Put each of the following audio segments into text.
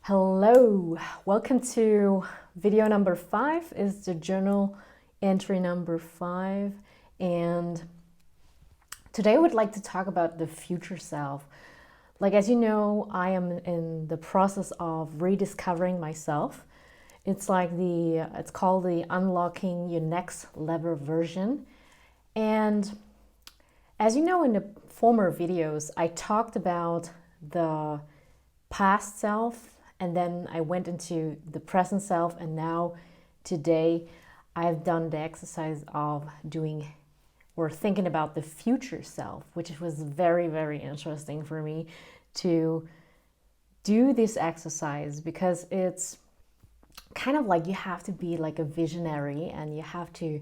Hello, welcome to video number 5. Is the journal entry number 5, and today I would like to talk about the future self. Like, as you know, I am in the process of rediscovering myself. It's called the unlocking your next level version. And as you know, in the former videos, I talked about the past self, and then I went into the present self, and now today I've done the exercise of doing or thinking about the future self, which was very, very interesting for me to do this exercise, because it's kind of like you have to be like a visionary and you have to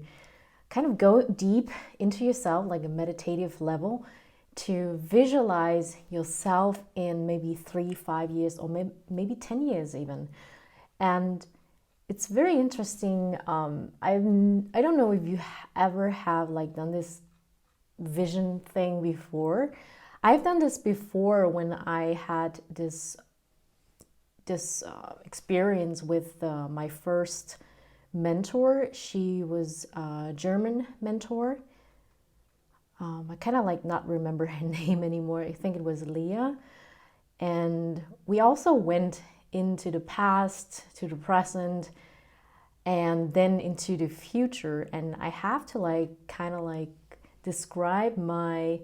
kind of go deep into yourself, like a meditative level, to visualize yourself in maybe 3, 5 years, or maybe 10 years even. And it's very interesting. I don't know if you ever have like done this vision thing before. I've done this before when I had this experience with my first mentor. She was a German mentor. I kind of like not remember her name anymore. I think it was Leah. And we also went into the past, to the present, and then into the future. And I have to kind of describe my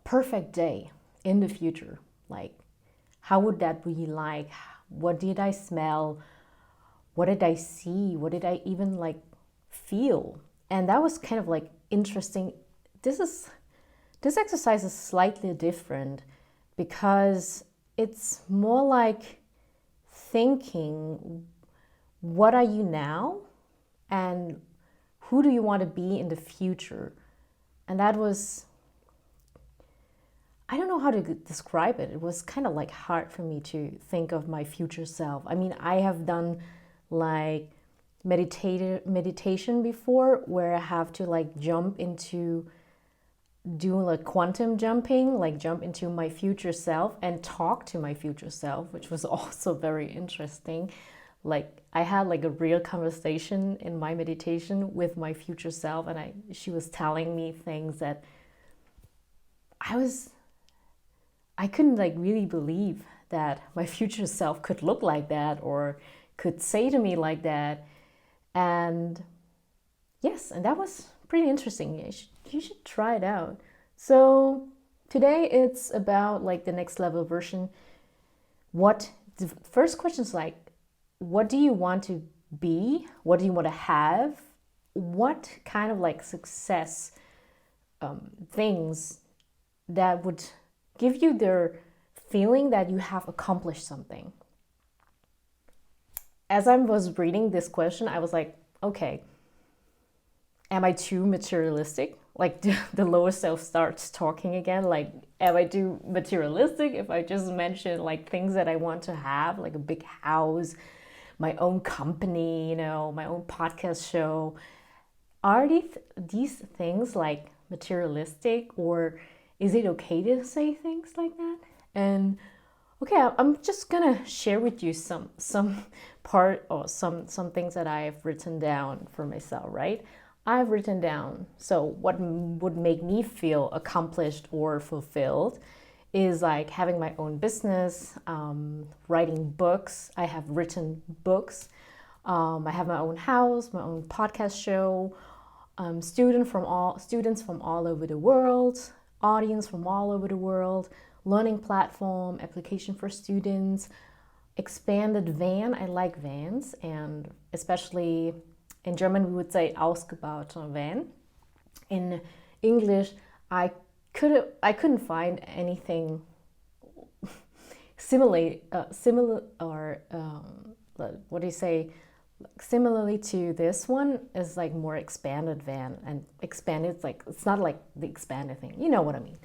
perfect day in the future. Like, how would that be like? What did I smell? What did I see? What did I even feel? And that was kind of interesting. This exercise is slightly different because it's more like thinking, what are you now and who do you want to be in the future? And that was, I don't know how to describe it. It was kind of hard for me to think of my future self. I mean, I have done meditation before, where I have to jump into do quantum jumping, jump into my future self and talk to my future self, which was also very interesting. I had a real conversation in my meditation with my future self, and she was telling me things that I couldn't really believe that my future self could look like that or could say to me like that. And yes, and that was pretty interesting. You should try it out. So today it's about the next level version. The first question is what do you want to be? What do you want to have? What kind of success things that would give you the feeling that you have accomplished something? As I was reading this question, I was like, okay, am I too materialistic? The lower self starts talking again. Am I too materialistic if I just mention things that I want to have, like a big house, my own company, my own podcast show? Are these things materialistic, or is it okay to say things like that? And okay, I'm just gonna share with you some part or some things that I've written down for myself, right? I've written down, so what would make me feel accomplished or fulfilled is having my own business, writing books. I have written books. I have my own house, my own podcast show, students from all over the world, audience from all over the world, learning platform, application for students, expanded van. I like vans, and especially in German we would say ausgebaute van. In English, I couldn't find anything similar or what do you say? Similarly to this one is more expanded van, and expanded it's not the expanded thing. You know what I mean?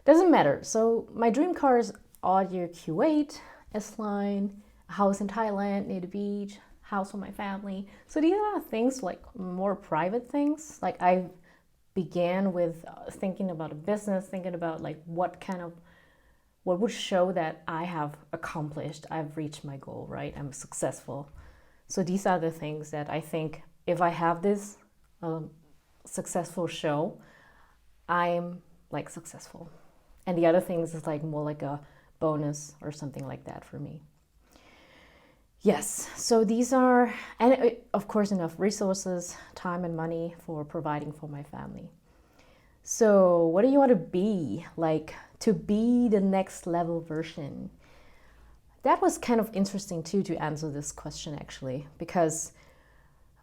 Doesn't matter. So my dream car is Audi Q8, S-Line, a house in Thailand near the beach, house for my family. So these are things more private things. I began with thinking about a business, thinking about what kind of what would show that I have accomplished, I've reached my goal, right? I'm successful. So these are the things that I think if I have this successful show, I'm like successful. And the other things is like more like a bonus or something like that for me. Yes, so these are, and of course, enough resources, time, and money for providing for my family. So, what do you want to be? Like, to be the next level version. That was kind of interesting too to answer this question actually, because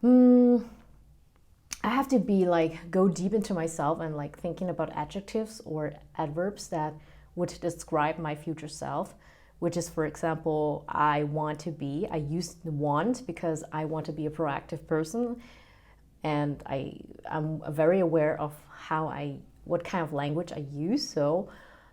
I have to be like, go deep into myself and like thinking about adjectives or adverbs that would describe my future self, which is, for example, I want to be. I use the want because I want to be a proactive person, and I'm very aware of what kind of language I use. So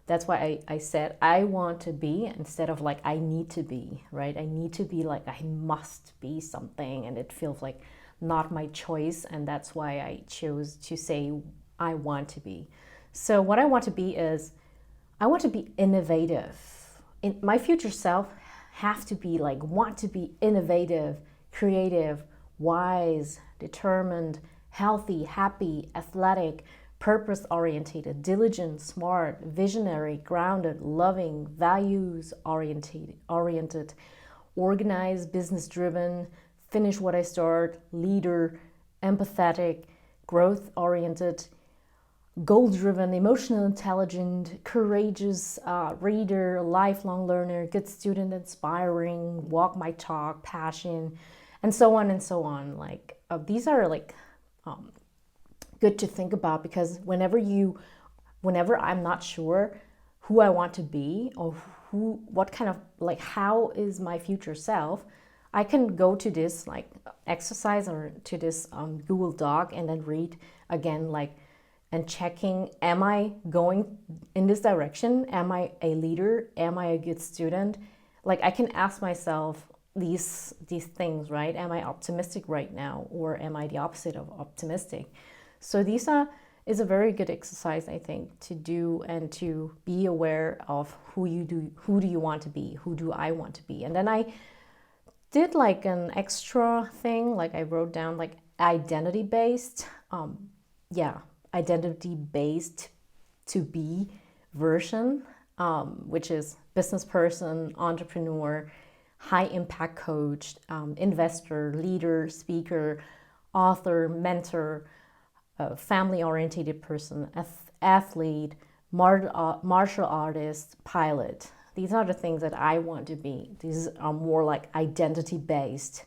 that's why I said I want to be instead of like I need to be, right? I need to be like I must be something, and it feels like not my choice, and that's why I chose to say I want to be. So what I want to be is I want to be innovative. In my future self have to be like want to be innovative, creative, wise, determined, healthy, happy, athletic, purpose-oriented, diligent, smart, visionary, grounded, loving, values-oriented, organized, business-driven, finish what I start, leader, empathetic, growth-oriented, goal-driven, emotional, intelligent, courageous, reader, lifelong learner, good student, inspiring, walk my talk, passion, and so on and so on. Like these are like good to think about, because whenever I'm not sure who I want to be or what kind of like how is my future self, I can go to this like exercise or to this Google Doc and then read again like and checking, am I going in this direction? Am I a leader? Am I a good student? Like I can ask myself these things, right? Am I optimistic right now, or am I the opposite of optimistic? So is a very good exercise, I think, to do and to be aware of who do you want to be, who do I want to be. And then I did like an extra thing, like I wrote down like identity-based to be version, which is business person, entrepreneur, high impact coach, investor, leader, speaker, author, mentor, family-oriented person, athlete, martial artist, pilot. These are the things that I want to be. These are more like identity-based.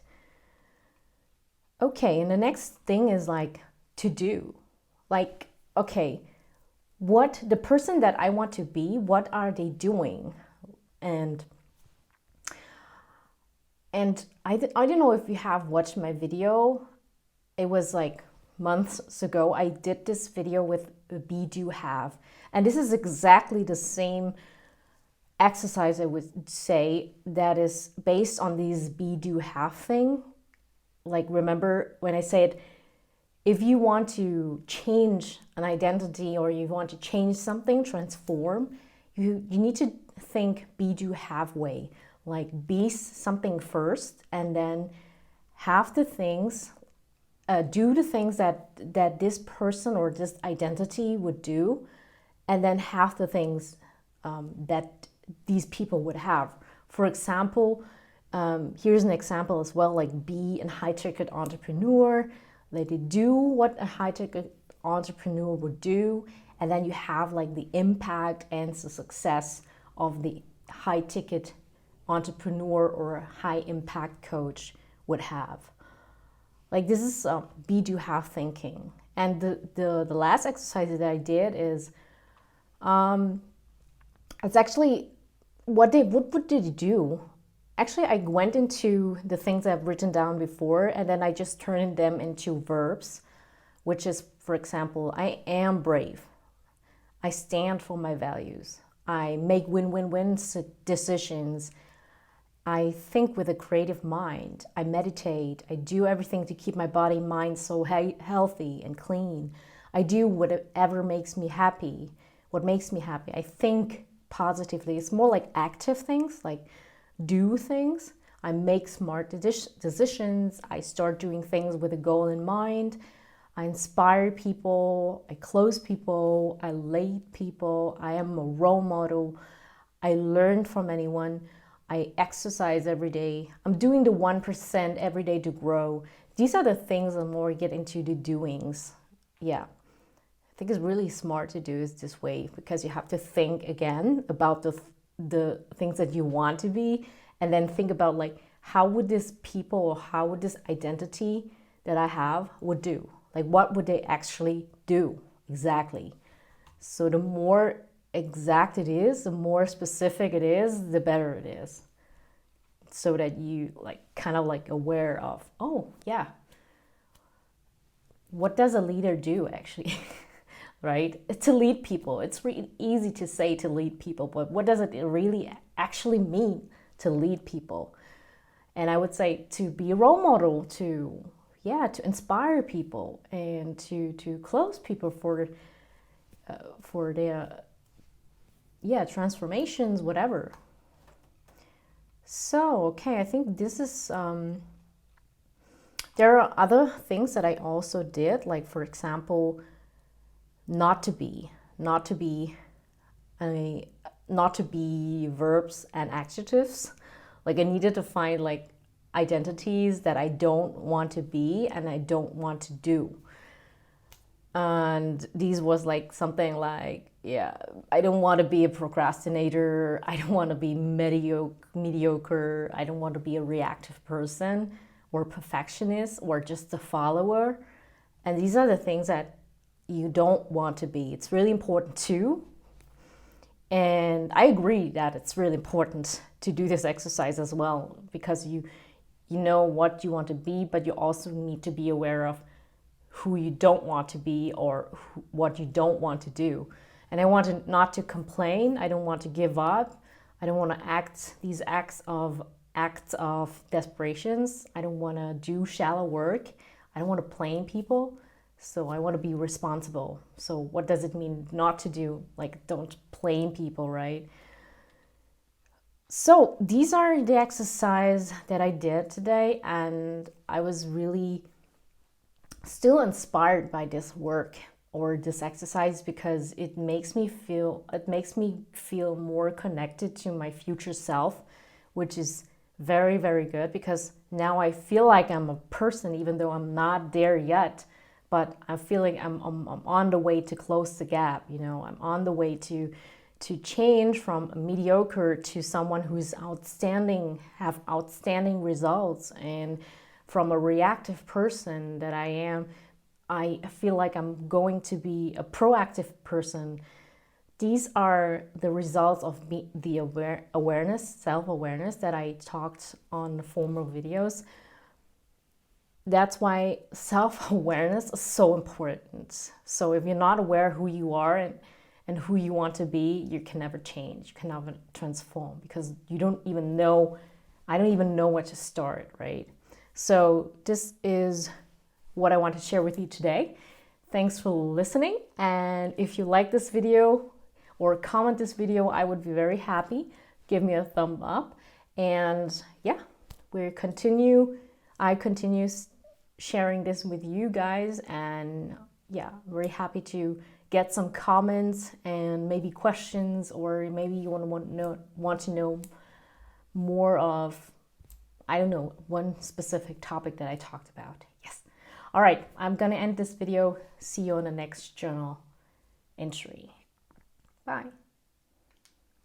Okay, and the next thing is like to do. Like, okay, what the person that I want to be, what are they doing? And I don't know if you have watched my video. It was like months ago. I did this video with be, do, have. And this is exactly the same exercise I would say that is based on these be, do, have thing. Like remember when I said, if you want to change an identity or you want to change something, transform, you need to think be, do, have way. Like be something first and then have the things, do the things that this person or this identity would do, and then have the things that these people would have. For example, here's an example as well, like be a high-ticket entrepreneur. Like they do what a high-ticket entrepreneur would do, and then you have like the impact and the success of the high-ticket entrepreneur or a high-impact coach would have. Like this is be, do, have thinking. And the last exercise that I did is, it's actually what did they do? Actually, I went into the things I've written down before, and then I just turned them into verbs, which is, for example, I am brave. I stand for my values. I make win-win-win decisions. I think with a creative mind. I meditate. I do everything to keep my body, mind, so healthy and clean. I do whatever makes me happy. What makes me happy. I think positively. It's more like active things, like do things. I make smart decisions. I start doing things with a goal in mind. I inspire people. I close people. I lead people. I am a role model. I learn from anyone. I exercise every day. I'm doing the 1% every day to grow. These are the things the more you get into the doings. Yeah. I think it's really smart to do it this way because you have to think again about the things that you want to be, and then think about like, how would this people or how would this identity that I have would do? Like, what would they actually do exactly? So the more exact it is, the more specific it is, the better it is. So that you like kind of like aware of, oh yeah, what does a leader do actually? Right? To lead people. It's really easy to say to lead people, but what does it really actually mean to lead people? And I would say to be a role model, to inspire people, and to close people for their transformations, whatever. So okay, I think this is there are other things that I also did, like for example, not to be verbs and adjectives. Like I needed to find like identities that I don't want to be and I don't want to do. And these was like something like, I don't want to be a procrastinator. I don't want to be mediocre. I don't want to be a reactive person or perfectionist or just a follower. And these are the things that you don't want to be. It's really important too. And I agree that it's really important to do this exercise as well, because you know what you want to be, but you also need to be aware of who you don't want to be or what you don't want to do. And I want not to complain. I don't want to give up. I don't want to act these acts of desperations. I don't want to do shallow work. I don't want to blame people. So I want to be responsible. So what does it mean not to do? Like, don't blame people, right? So these are the exercise that I did today, and I was really still inspired by this work or this exercise because it makes me feel more connected to my future self, which is very, very good, because now I feel like I'm a person, even though I'm not there yet. But I feel like I'm on the way to close the gap. You know, I'm on the way to change from mediocre to someone who's outstanding, have outstanding results, and from a reactive person that I feel like I'm going to be a proactive person. These are the results of the awareness, self-awareness that I talked on former videos. That's why self-awareness is so important. So if you're not aware who you are and who you want to be, you can never change, you can never transform, because you don't even know, I don't even know what to start, right? So this is what I want to share with you today. Thanks for listening. And if you like this video or comment this video, I would be very happy. Give me a thumb up. And yeah, I continue sharing this with you guys. And yeah, very happy to get some comments and maybe questions, or maybe you want to know more of, I don't know, one specific topic that I talked about. Yes. All right, I'm going to end this video. See you on the next journal entry. Bye.